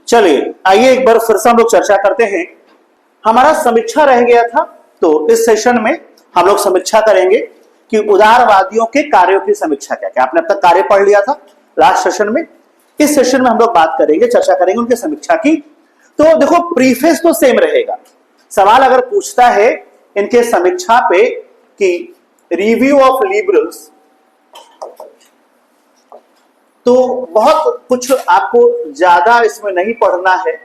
चलिए आइए एक बार फिर से हम लोग चर्चा करते हैं। हमारा समीक्षा रह गया था, तो इस सेशन में हम लोग समीक्षा करेंगे कि उदारवादियों के कार्यों की समीक्षा क्या क्या। आपने अब तक कार्य पढ़ लिया था लास्ट सेशन में। इस सेशन में हम लोग बात करेंगे, चर्चा करेंगे उनकी समीक्षा की। तो देखो प्रीफेस तो सेम रहेगा। सवाल अगर पूछता है इनके समीक्षा पे कि रिव्यू ऑफ लिबरल्स, तो बहुत कुछ आपको ज्यादा इसमें नहीं पढ़ना है।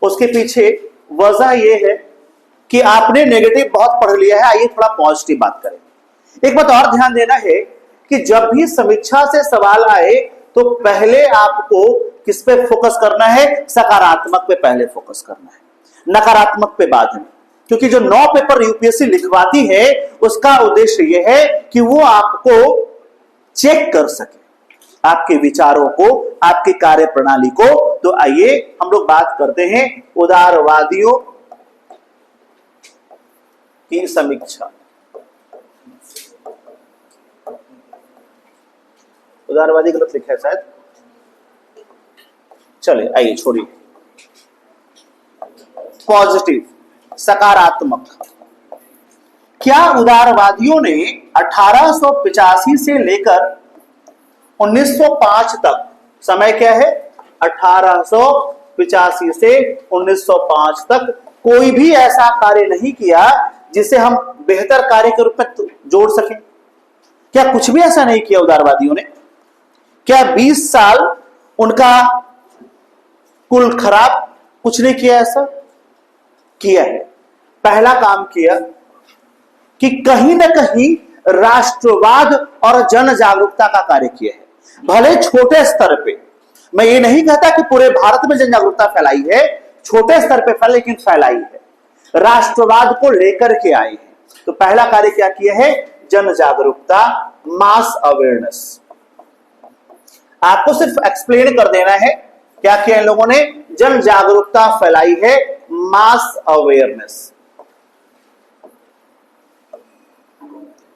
उसके पीछे वजह यह है कि आपने नेगेटिव बहुत पढ़ लिया है। आइए थोड़ा पॉजिटिव बात करें। एक बात और ध्यान देना है कि जब भी समीक्षा से सवाल आए तो पहले आपको किस पे फोकस करना है? सकारात्मक पे पहले फोकस करना है, नकारात्मक पे बाद में। क्योंकि जो 9 पेपर यूपीएससी लिखवाती है उसका उद्देश्य यह है कि वो आपको चेक कर सके, आपके विचारों को, आपकी कार्य प्रणाली को। तो आइए हम लोग बात करते हैं उदारवादियों की समीक्षा। उदारवादी गलत लिखा है शायद, चले आइए छोड़िए। पॉजिटिव, सकारात्मक। क्या उदारवादियों ने 1885 से लेकर 1905 तक, समय क्या है 1885 से 1905 तक, कोई भी ऐसा कार्य नहीं किया जिसे हम बेहतर कार्य के रूप में जोड़ सकें? क्या कुछ भी ऐसा नहीं किया उदारवादियों ने? क्या 20 साल उनका कुल खराब कुछ नहीं किया? ऐसा किया है। पहला काम किया कि कहीं ना कहीं राष्ट्रवाद और जन जागरूकता का कार्य किया है। भले छोटे स्तर पे, मैं ये नहीं कहता कि पूरे भारत में जन जागरूकता फैलाई है, छोटे स्तर पे फैलाई, लेकिन फैलाई है। राष्ट्रवाद को लेकर के आए हैं। तो पहला कार्य क्या किया है? जन जागरूकता, मास अवेयरनेस। आपको सिर्फ एक्सप्लेन कर देना है क्या किया इन लोगों ने? जन जागरूकता फैलाई है, मास अवेयरनेस।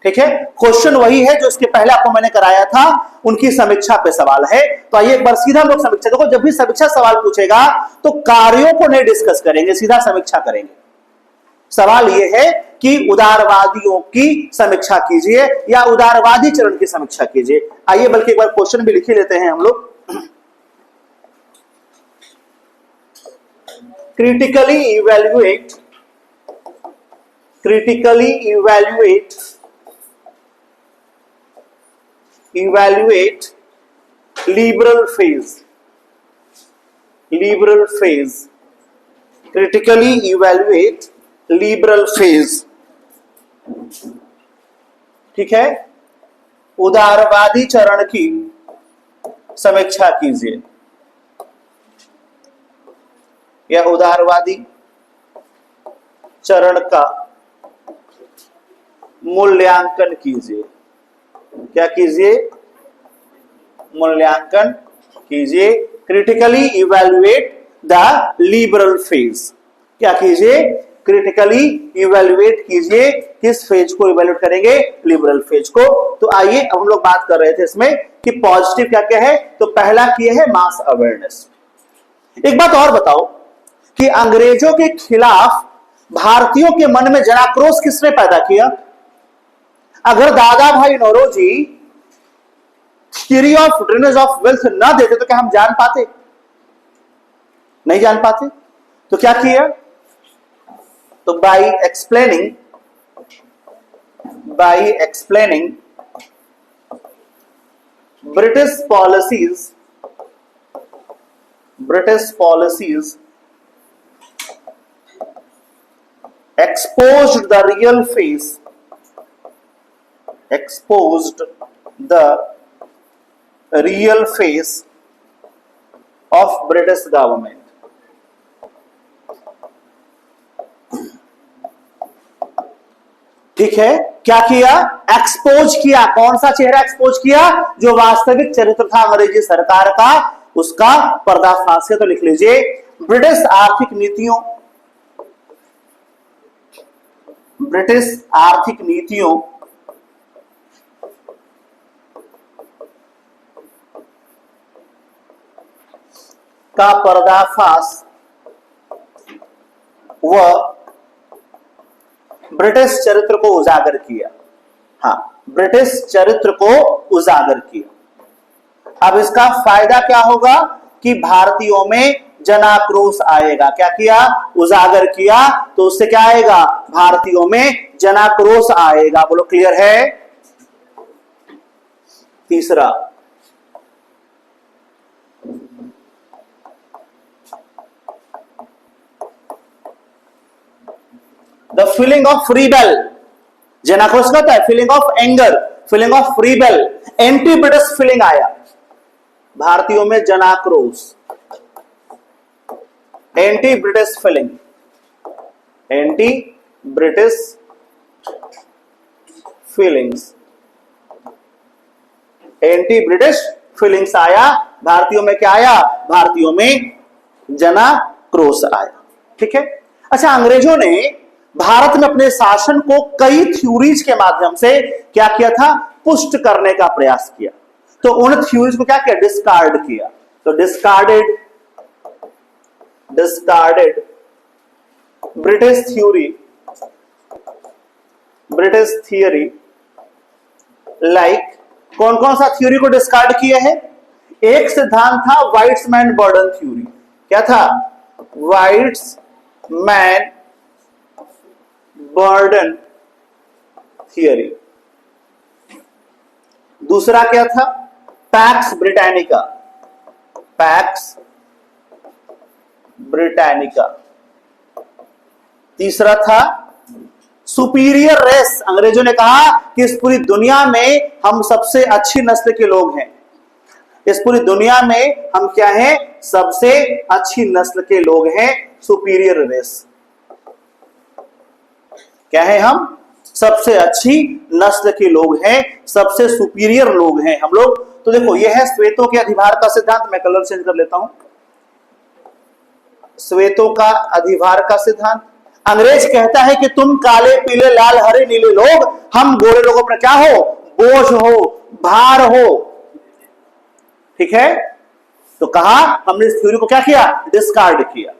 ठीक है, क्वेश्चन वही है जो इसके पहले आपको मैंने कराया था, उनकी समीक्षा पे सवाल है। तो आइए एक बार सीधा हम लोग समीक्षा, देखो जब भी समीक्षा सवाल पूछेगा तो कार्यों को नहीं डिस्कस करेंगे, सीधा समीक्षा करेंगे। सवाल यह है कि उदारवादियों की समीक्षा कीजिए या उदारवादी चरण की समीक्षा कीजिए। आइए बल्कि एक बार क्वेश्चन भी लिख ही लेते हैं हम लोग। Critically evaluate liberal phase, critically evaluate liberal phase। ठीक है, उदारवादी चरण की समीक्षा कीजिए या उदारवादी चरण का मूल्यांकन कीजिए। क्या कीजिए? मूल्यांकन कीजिए। Critically evaluate the liberal phase. क्या कीजिए? क्रिटिकली इवैल्यूएट कीजिए। किस फेज को इवैल्यूएट करेंगे? लिबरल फेज को। तो आइए अब हम लोग बात कर रहे थे इसमें कि पॉजिटिव क्या क्या है। तो पहला किया है मास अवेयरनेस। एक बात और बताओ कि अंग्रेजों के खिलाफ भारतीयों के मन में जनाक्रोश किसने पैदा किया? अगर Dadabhai Naoroji theory of drainage of wealth ना देते तो क्या हम जान पाते? नहीं जान पाते। तो क्या किया? तो by explaining British policies exposed the real face of British government। ठीक है, क्या किया? एक्सपोज किया। कौन सा चेहरा एक्सपोज किया? जो वास्तविक चरित्र था अंग्रेजी सरकार का, उसका पर्दाफाश किया। तो लिख लीजिए ब्रिटिश आर्थिक नीतियों का पर्दाफाश व ब्रिटिश चरित्र को उजागर किया। हाँ, ब्रिटिश चरित्र को उजागर किया। अब इसका फायदा क्या होगा कि भारतीयों में जनाक्रोश आएगा। क्या किया? उजागर किया, तो उससे क्या आएगा? भारतीयों में जनाक्रोश आएगा। बोलो क्लियर है? तीसरा, द फीलिंग ऑफ रिबेल। जनाक्रोश कहता है feeling of anger, feeling of rebel, anti British feeling आया भारतीयों में। जनाक्रोश, anti British feeling, anti British feelings, anti British feelings आया भारतीयों में। क्या आया? भारतीयों में जनाक्रोश आया। ठीक है। अच्छा, अंग्रेजों ने भारत में अपने शासन को कई थ्योरीज के माध्यम से क्या किया था? पुष्ट करने का प्रयास किया। तो उन थ्योरीज को क्या किया? डिस्कार्ड किया। तो डिस्कार्डेड ब्रिटिश थियोरी लाइक, कौन कौन सा थ्योरी को डिस्कार्ड किए हैं? एक सिद्धांत था वाइट्समैन बर्डन थ्योरी। क्या था? वाइट्समैन बर्डन थियरी। दूसरा क्या था? PACS Britannica, PACS Britannica. तीसरा था सुपीरियर रेस। अंग्रेजों ने कहा कि इस पूरी दुनिया में हम सबसे अच्छी नस्ल के लोग हैं। इस पूरी दुनिया में हम क्या हैं? सबसे अच्छी नस्ल के लोग हैं, सुपीरियर रेस। क्या है? हम सबसे अच्छी नस्ल के लोग हैं, सबसे सुपीरियर लोग हैं हम लोग। तो देखो, यह है श्वेतों के अधिभार का सिद्धांत। मैं कलर चेंज कर लेता हूं। श्वेतों का अधिभार का सिद्धांत। अंग्रेज कहता है कि तुम काले, पीले, लाल, हरे, नीले लोग, हम गोरे लोगों पर क्या हो? बोझ हो, भार हो। ठीक है। तो कहा, हमने इस थ्योरी को क्या किया? डिस्कार्ड किया,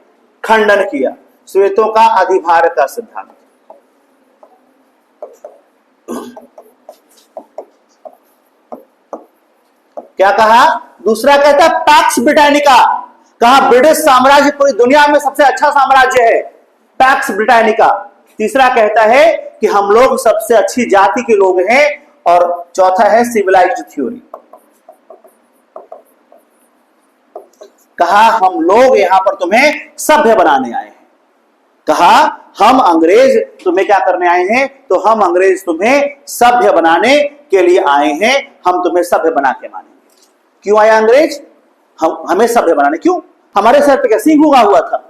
खंडन किया। श्वेतों का अधिभार का सिद्धांत। क्या कहा? दूसरा कहता है पैक्स ब्रिटानिका। कहा ब्रिटिश साम्राज्य पूरी दुनिया में सबसे अच्छा साम्राज्य है, पैक्स ब्रिटानिका। तीसरा कहता है कि हम लोग सबसे अच्छी जाति के लोग हैं। और चौथा है सिविलाइज्ड थ्योरी। कहा हम लोग यहां पर तुम्हें सभ्य बनाने आए हैं। कहा हम अंग्रेज तुम्हें क्या करने आए हैं? तो हम अंग्रेज तुम्हें सभ्य बनाने के लिए आए हैं। हम तुम्हें सभ्य बना के मानेंगे। क्यों आया अंग्रेज? हमें सभ्य बनाने। क्यों? हमारे सर पे क्या सिंह उगा हुआ था?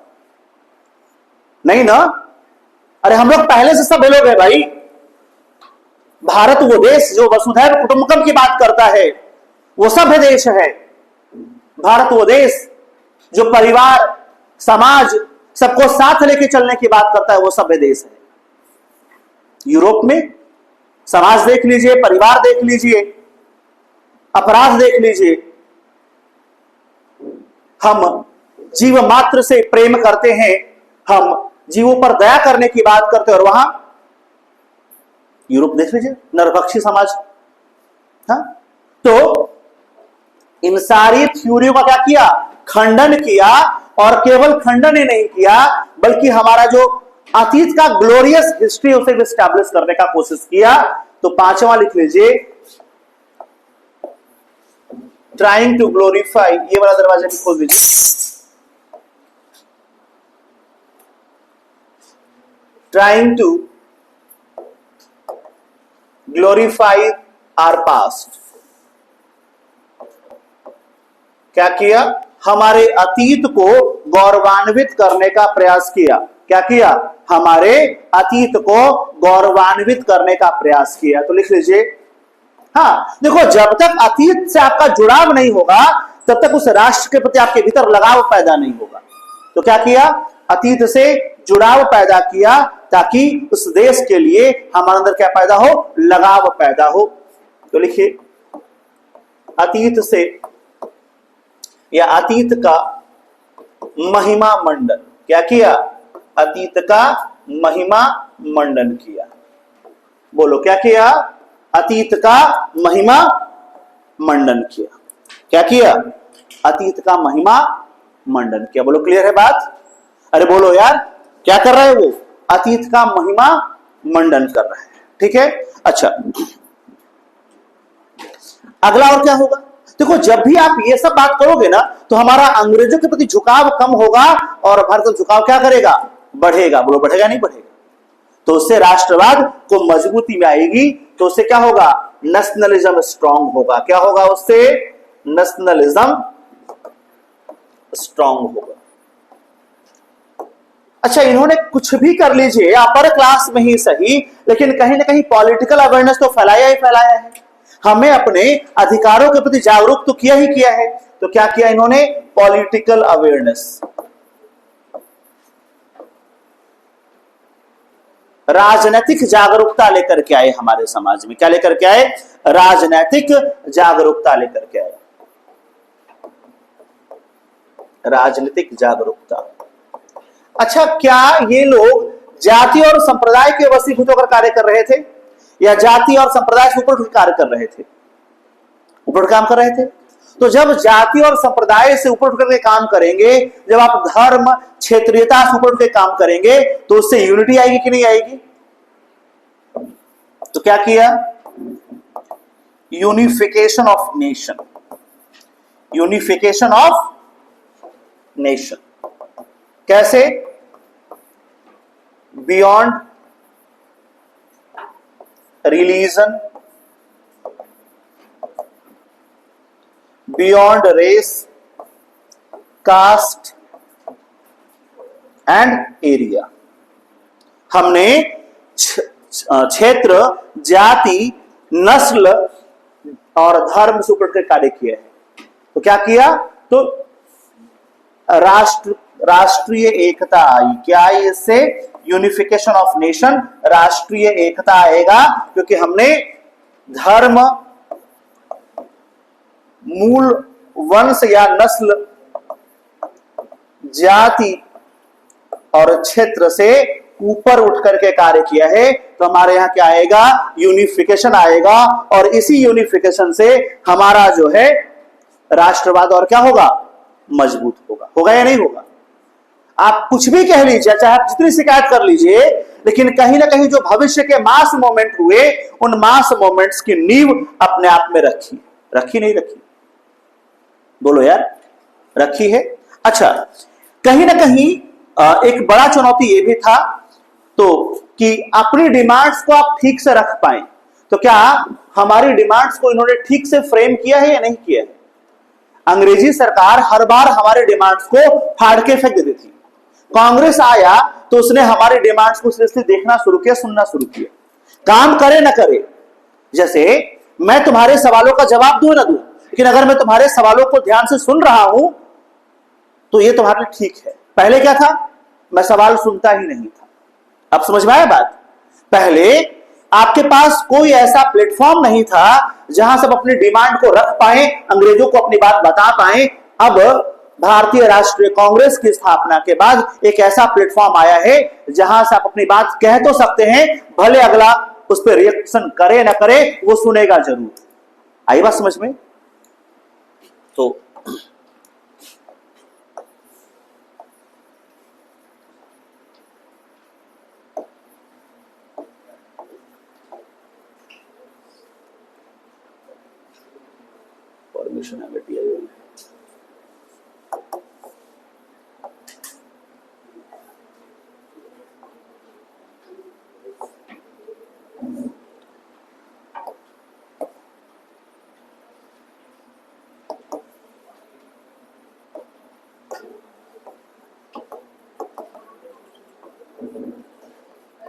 नहीं ना। अरे हम लोग पहले से सभ्य लोग हैं भाई। भारत वो देश जो वसुधैव कुटुंबकम की बात करता है, वो सभ्य देश है। भारत वो देश जो परिवार, समाज, सबको साथ लेके चलने की बात करता है, वो सभ्य देश है। यूरोप में समाज देख लीजिए, परिवार देख लीजिए, अपराध देख लीजिए। हम जीव मात्र से प्रेम करते हैं, हम जीवों पर दया करने की बात करते हैं। और वहां यूरोप देख लीजिए, नरभक्षी समाज। हाँ, तो इन सारी थ्योरियों का क्या किया? खंडन किया। और केवल खंडन ही नहीं किया, बल्कि हमारा जो अतीत का ग्लोरियस हिस्ट्री उसे भी एस्टैब्लिश करने का कोशिश किया। तो पांचवा लिख लीजिए, ट्राइंग टू ग्लोरीफाई। ये वाला दरवाजा भी खोल दीजिए। Trying to glorify our past. क्या किया? हमारे अतीत को गौरवान्वित करने का प्रयास किया। क्या किया? हमारे अतीत को गौरवान्वित करने का प्रयास किया। तो लिख लीजिए। हाँ, देखो, जब तक अतीत से आपका जुड़ाव नहीं होगा, तब तक उस राष्ट्र के प्रति आपके भीतर लगाव पैदा नहीं होगा। तो क्या किया? अतीत से जुड़ाव पैदा किया, ताकि उस देश के लिए हमारे अंदर क्या पैदा हो? लगाव पैदा हो। तो लिखिए, अतीत से या अतीत का महिमा मंडन। क्या किया? अतीत का महिमा मंडन किया। बोलो क्या किया? अतीत का महिमा मंडन किया। क्या किया? अतीत का महिमा मंडन किया। बोलो क्लियर है बात? अरे बोलो यार, क्या कर रहा है वो? अतीत का महिमा मंडन कर रहा है। ठीक है, अच्छा अगला और क्या होगा? देखो, जब भी आप ये सब बात करोगे ना तो हमारा अंग्रेजों के प्रति झुकाव कम होगा और भारत का झुकाव क्या करेगा? बढ़ेगा। बोलो बढ़ेगा नहीं बढ़ेगा? तो उससे राष्ट्रवाद को मजबूती में आएगी। तो उससे क्या होगा? नेशनलिज्म स्ट्रांग होगा। क्या होगा उससे? नेशनलिज्म स्ट्रांग होगा। अच्छा, इन्होंने कुछ भी कर लीजिए अपर क्लास में ही सही, लेकिन कहीं ना कहीं पॉलिटिकल अवेयरनेस तो फैलाया ही फैलाया है। हमें अपने अधिकारों के प्रति जागरूक तो किया ही किया है। तो क्या किया इन्होंने? पॉलिटिकल अवेयरनेस, राजनीतिक जागरूकता लेकर के आए हमारे समाज में। क्या लेकर के आए? राजनीतिक जागरूकता लेकर के आए। राजनीतिक जागरूकता। अच्छा, क्या ये लोग जाति और संप्रदाय के वशीभूत होकर कार्य कर रहे थे या जाति और संप्रदाय से ऊपर कार्य कर रहे थे? ऊपर काम कर रहे थे। तो जब जाति और संप्रदाय से ऊपर उठ के काम करेंगे, जब आप धर्म क्षेत्रीयता से ऊपर उठ के काम करेंगे, तो उससे यूनिटी आएगी कि नहीं आएगी? तो क्या किया? Unification of nation. Unification of nation कैसे? Beyond religion, beyond race, caste and area. हमने क्षेत्र, जाति, नस्ल और धर्म से ऊपर कार्य किया है। तो क्या किया? तो राष्ट्रीय एकता आई। क्या आई इससे? यूनिफिकेशन ऑफ नेशन, राष्ट्रीय एकता आएगा, क्योंकि हमने धर्म, मूल वंश या नस्ल, जाति और क्षेत्र से ऊपर उठ करके कार्य किया है। तो हमारे यहां क्या आएगा? यूनिफिकेशन आएगा। और इसी यूनिफिकेशन से हमारा जो है राष्ट्रवाद और क्या होगा? मजबूत होगा। होगा या नहीं होगा? आप कुछ भी कह लीजिए, चाहे आप जितनी शिकायत कर लीजिए, लेकिन कहीं ना कहीं जो भविष्य के मास मूवमेंट हुए, उन मास मूवमेंट्स की नींव अपने आप में रखी। रखी नहीं रखी? बोलो यार, रखी है। अच्छा, कहीं ना कहीं एक बड़ा चुनौती यह भी था तो कि अपनी डिमांड्स को आप ठीक से रख पाए। तो क्या हमारी डिमांड्स को इन्होंने ठीक से फ्रेम किया है या नहीं किया है? अंग्रेजी सरकार हर बार हमारे डिमांड्स को फाड़ के फेंक देती थी। कांग्रेस आया तो उसने हमारे डिमांड्स को सीरियसली देखना शुरू किया, सुनना शुरू किया, काम करे ना करे। जैसे मैं तुम्हारे सवालों का जवाब दूं ना दूं, लेकिन अगर मैं तुम्हारे सवालों को ध्यान से सुन रहा हूं तो ये तुम्हारे लिए ठीक है। पहले क्या था? मैं सवाल सुनता ही नहीं था। अब समझ में आया बात? पहले आपके पास कोई ऐसा प्लेटफॉर्म नहीं था जहां सब अपनी डिमांड को रख पाए, अंग्रेजों को अपनी बात बता पाए। अब भारतीय राष्ट्रीय कांग्रेस की स्थापना के बाद एक ऐसा प्लेटफॉर्म आया है जहां से आप अपनी बात कह तो सकते हैं, भले अगला उस पर रिएक्शन करे ना करे, वो सुनेगा जरूर। आई बात समझ में? तो परमिशन है बेटी।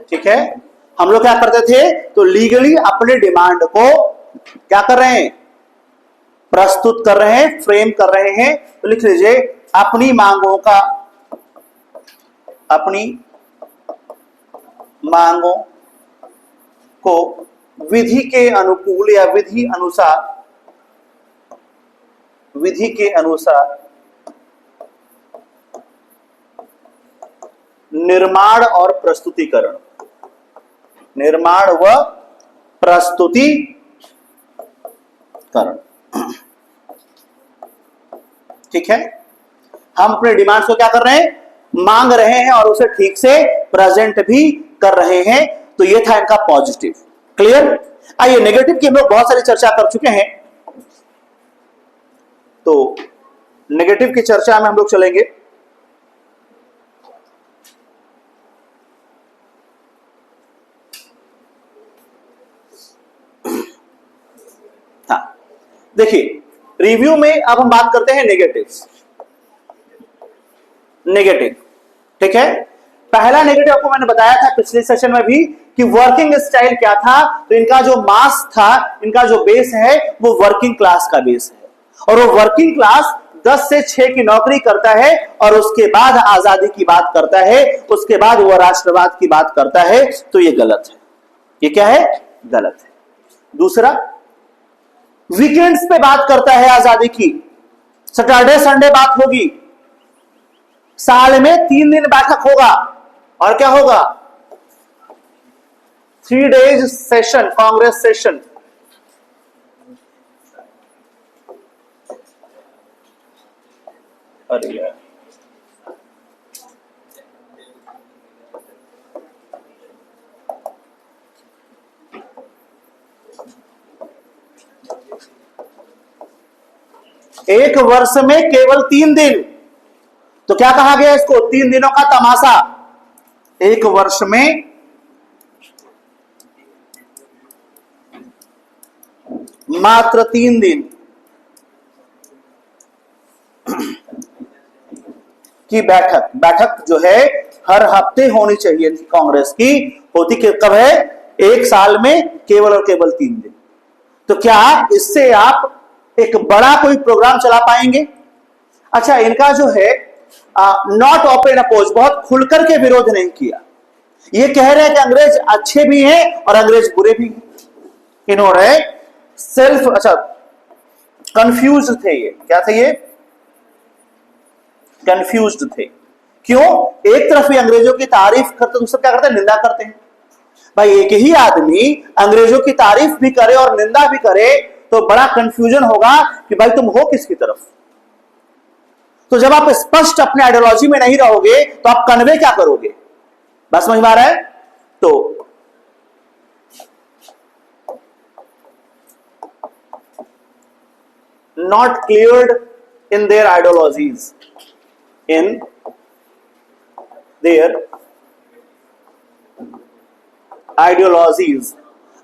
ठीक है, हम लोग क्या करते थे? तो लीगली अपने डिमांड को क्या कर रहे हैं? प्रस्तुत कर रहे हैं, फ्रेम कर रहे हैं। तो लिख लीजिए, अपनी मांगों का, अपनी मांगों को विधि के अनुकूल या विधि अनुसार, विधि के अनुसार निर्माण और प्रस्तुतिकरण, निर्माण व प्रस्तुतिकरण। ठीक है, हम अपने डिमांड्स को क्या कर रहे हैं, मांग रहे हैं और उसे ठीक से प्रेजेंट भी कर रहे हैं। तो ये था इनका पॉजिटिव। क्लियर। आइए नेगेटिव की हम लोग बहुत सारी चर्चा कर चुके हैं, तो नेगेटिव की चर्चा में हम लोग चलेंगे। हाँ, देखिए रिव्यू में अब हम बात करते हैं नेगेटिव्स। नेगेटिव, ठीक है। पहला नेगेटिव आपको मैंने बताया था पिछले सेशन में भी कि वर्किंग स्टाइल क्या था। तो इनका जो मास था, इनका जो बेस है वो वर्किंग क्लास का बेस है, और वो वर्किंग क्लास 10 से 6 की नौकरी करता है और उसके बाद आजादी की बात करता है, उसके बाद वो राष्ट्रवाद की बात करता है। तो ये गलत है। ये क्या है, गलत है। दूसरा, वीकेंड्स पे बात करता है आजादी की, सैटरडे संडे बात होगी, साल में 3 दिन बैठक होगा, और क्या होगा, 3 डेज सेशन, कांग्रेस सेशन। अरे यार, एक वर्ष में केवल 3 दिन, तो क्या कहा गया इसको, 3 दिनों का तमाशा। एक वर्ष में मात्र 3 दिन की बैठक, बैठक जो है हर हफ्ते होनी चाहिए थी कांग्रेस की, होती कब है, एक साल में केवल और केवल 3 दिन। तो क्या इससे आप एक बड़ा कोई प्रोग्राम चला पाएंगे? अच्छा, इनका जो है नॉट ओपन अपोज, बहुत खुलकर के विरोध नहीं किया। ये कह रहे हैं कि अंग्रेज अच्छे भी हैं और अंग्रेज बुरे भी हैं। इन्होंने सेल्फ, अच्छा, कंफ्यूज थे। ये क्या थे, ये कंफ्यूज्ड थे। क्यों? एक तरफ ही अंग्रेजों की तारीफ करते, दूसरा क्या करते हैं, निंदा करते हैं। भाई एक ही आदमी अंग्रेजों की तारीफ भी करे और निंदा भी करे तो बड़ा कंफ्यूजन होगा कि भाई तुम हो किसकी तरफ। तो जब आप स्पष्ट अपने आइडियोलॉजी में नहीं रहोगे तो आप कन्वे क्या करोगे? बस समझ में आ रहा है? तो not cleared in their ideologies, in their ideologies.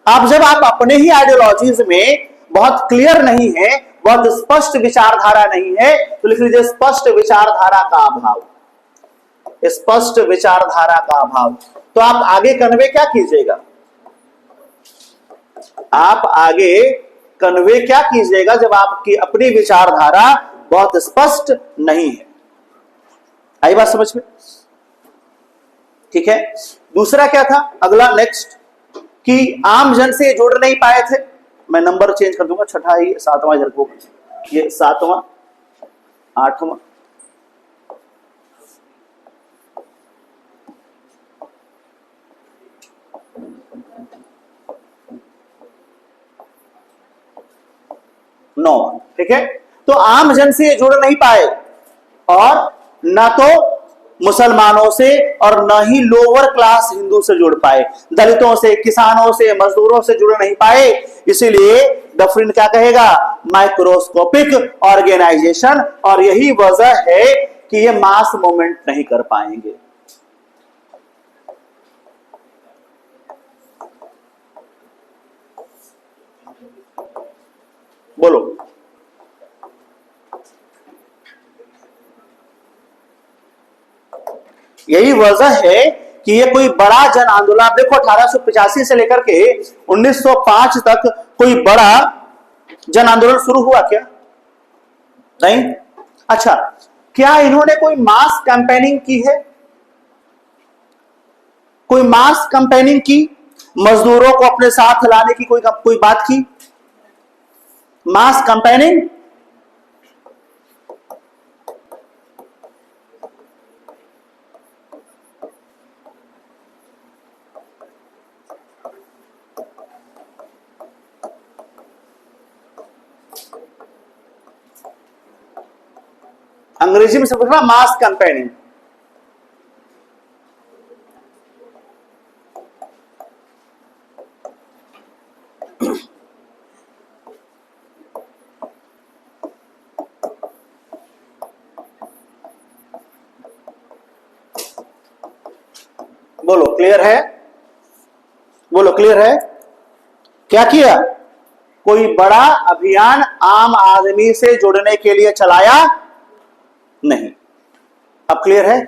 अब जब आप अपने ही आइडियोलॉजीज में बहुत क्लियर नहीं है, बहुत स्पष्ट विचारधारा नहीं है, तो लिख लीजिए स्पष्ट विचारधारा का अभाव, स्पष्ट विचारधारा का अभाव। तो आप आगे कन्वे क्या कीजिएगा, आप आगे कन्वे क्या कीजिएगा जब आपकी अपनी विचारधारा बहुत स्पष्ट नहीं है। आई बात समझ में? ठीक है। दूसरा क्या था, अगला नेक्स्ट, कि आम जन से जुड़ नहीं पाए थे। मैं नंबर चेंज कर दूंगा, छठा ही सातवां इधर को, ये 7वां 8वां, नौवां। ठीक है। तो आम जन से जुड़ नहीं पाए, और न तो मुसलमानों से और न ही लोअर क्लास हिंदू से जुड़ पाए, दलितों से, किसानों से, मजदूरों से जुड़ नहीं पाए। इसीलिए डफरिन क्या कहेगा, माइक्रोस्कोपिक ऑर्गेनाइजेशन, और यही वजह है कि ये मास मूवमेंट नहीं कर पाएंगे। बोलो। यही वजह है कि ये कोई बड़ा जन आंदोलन, आप देखो 1885 से लेकर के 1905 तक कोई बड़ा जन आंदोलन शुरू हुआ क्या? नहीं। अच्छा, क्या इन्होंने कोई मास कैंपेनिंग की है? कोई मास कैंपेनिंग की, मजदूरों को अपने साथ लाने की कोई बात की? मास कैंपेनिंग अंग्रेजी में से पूछना मास कैंपेनिंग। बोलो क्लियर है? बोलो क्लियर है? क्या किया? कोई बड़ा अभियान आम आदमी से जुड़ने के लिए चलाया नहीं। अब क्लियर है?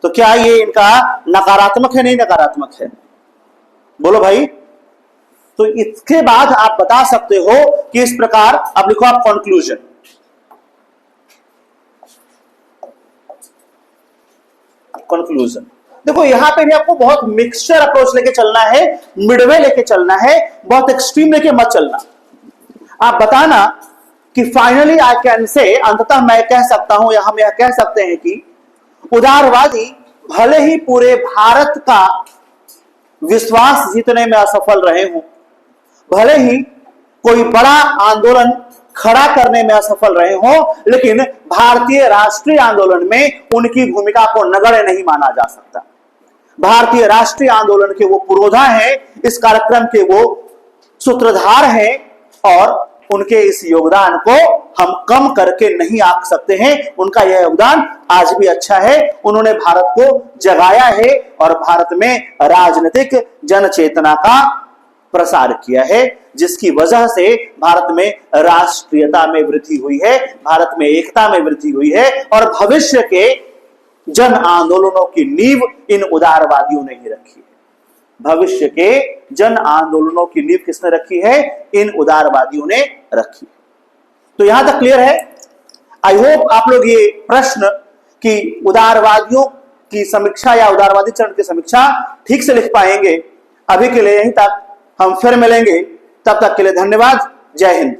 तो क्या ये इनका नकारात्मक है, नहीं नकारात्मक है? बोलो भाई। तो इसके बाद आप बता सकते हो कि इस प्रकार, अब लिखो आप कंक्लूजन। कंक्लूजन देखो, यहां पे भी आपको बहुत मिक्सचर अप्रोच लेके चलना है, मिडवे लेके चलना है, बहुत एक्सट्रीम लेके मत चलना। आप बताना कि फाइनली आई कैन से, अंततः मैं कह सकता हूं या हम यह कह सकते हैं कि उदारवादी भले ही पूरे भारत का विश्वास जीतने में असफल रहे हों, भले ही कोई बड़ा आंदोलन खड़ा करने में असफल रहे हों, लेकिन भारतीय राष्ट्रीय आंदोलन में उनकी भूमिका को नगण्य नहीं माना जा सकता। भारतीय राष्ट्रीय आंदोलन के वो पुरोधा हैं, इस कार्यक्रम के वो सूत्रधार हैं, और उनके इस योगदान को हम कम करके नहीं आंक सकते हैं। उनका यह योगदान आज भी अच्छा है। उन्होंने भारत को जगाया है और भारत में राजनीतिक जनचेतना का प्रसार किया है, जिसकी वजह से भारत में राष्ट्रीयता में वृद्धि हुई है, भारत में एकता में वृद्धि हुई है, और भविष्य के जन आंदोलनों की नींव इन उदारवादियों ने ही रखी है। भविष्य के जन आंदोलनों की नींव किसने रखी है? इन उदारवादियों ने रखी है। तो यहां तक क्लियर है? आई होप आप लोग ये प्रश्न कि उदारवादियों की समीक्षा या उदारवादी चरण की समीक्षा ठीक से लिख पाएंगे। अभी के लिए यहीं तक, हम फिर मिलेंगे, तब तक के लिए धन्यवाद। जय हिंद।